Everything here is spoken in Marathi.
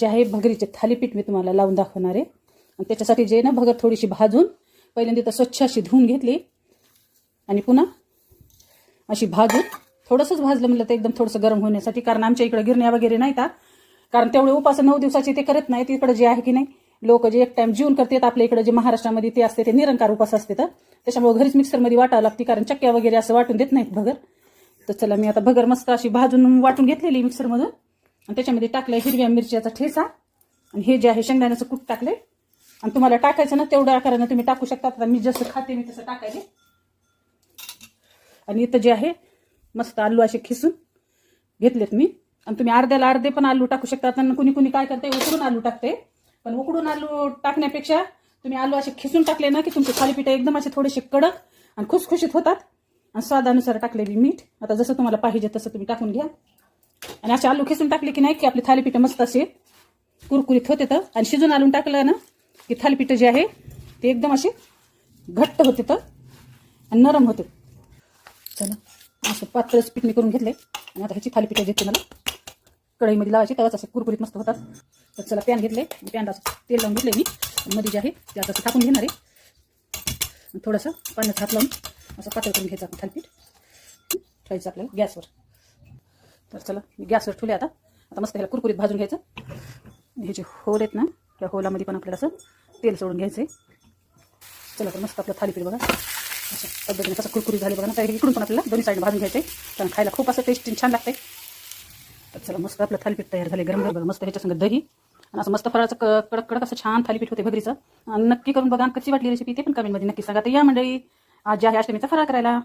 जे आहे भगरीचे थालीपीठ मी तुम्हाला लावून दाखवणार आहे. आणि त्याच्यासाठी जे ना भगर थोडीशी भाजून पहिल्यांदा तर स्वच्छ अशी धुवून घेतली आणि पुन्हा अशी भाजून थोडंसंच भाजलं म्हणलं तर एकदम थोडंसं गरम होण्यासाठी, कारण आमच्या इकडे गिरण्या वगैरे नाही का, कारण तेवढे उपास 9 दिवसाचे ते करत नाहीत. इकडे जे आहे की नाही लोक जे एक टाइम जेवण करतात, आपल्या इकडे जे महाराष्ट्रामध्ये ते असते ते निरंकार उपास असते, तर त्याच्यामुळे घरीच मिक्सरमध्ये वाटावं लागते, कारण चक्क्या वगैरे असं वाटून देत नाहीत भगर. तर चला मी आता भगर मस्त अशी भाजून वाटून घेतलेली मिक्सरमधून आणि त्याच्यामध्ये टाकलं हिरव्या मिरच्याचा ठेचा आणि हे जे आहे शेंगदाण्याचं कूट टाकले. आणि तुम्हाला टाकायचं ना तेवढ्या आकारानं तुम्ही टाकू शकता. आता मी जसं खाते मी तसं टाकायले. आणि इथं जे आहे मस्त आलू असे खिसून घेतलेत मी. आणि तुम्ही अर्ध्याला अर्धे पण आलू टाकू शकता. आणि कुणी कुणी काय करते उकडून आलू टाकते, पण उकडून आलू टाकण्यापेक्षा तुम्ही आलू असे खिसून टाकले ना की तुमचे थालीपीठ एकदम असे थोडेसे कडक आणि खुसखुशीत होतात. आणि स्वादानुसार टाकलेली मीठ आता जसं तुम्हाला पाहिजे तसं तुम्ही टाकून घ्या. आणि असे आलू खिसून टाकले की नाही की आपले थालीपीठ मस्त असे कुरकुरीत होते. तर आणि शिजून आलून टाकलं ना की थालीपीठ जे आहे ते एकदम असे घट्ट होते तर आणि नरम होते. चला असं पातळच पीठ मी करून घेतले आणि आता ह्याची थालीपीठ घेते मला कढईमध्ये लावायची, तेव्हाच असे कुरकुरीत मस्त होतात. तर चला पॅन घेतले, पॅनला तेल लावून घेतले मी आणि मध्ये जे आहे ते आता असं टाकून घेणार आहे. थोडंसं पाण्यात हात लावून असं पातळ करून घ्यायचं आपण थालीपीठ ठेवायचं आपल्याला गॅसवर. तर चला मी गॅसवर ठेवले. आता मस्त ह्याला कुरकुरीत भाजून घ्यायचं. हे जे होल आहेत ना त्या होलामध्ये पण आपल्याला असं तेल सोडून घ्यायचं आहे. चला तर मस्त आपलं थालीपीठ बघा अशा पद्धतीने कसं कुरकुरीत झाले बघा ना. तर इकडून पण आपल्याला दोन्ही साईड भाजून घ्यायचं आहे, कारण खायला खूप असं टेस्टी छान लागते. तर चला मस्त आपलं थालीपीठ तयार झाले गरम गरम. मस्त ह्याच्यासंग दही आणि असं मस्त फळाचं कडक कडक असं छान थालीपीठ होते भगरीचं. नक्की करून बघा. कशी वाटली रेसिपी ते पण कमेंटमध्ये नक्की सांगा. तर या मंडळी आज जे आहे अष्टमीचा फराळ करायला.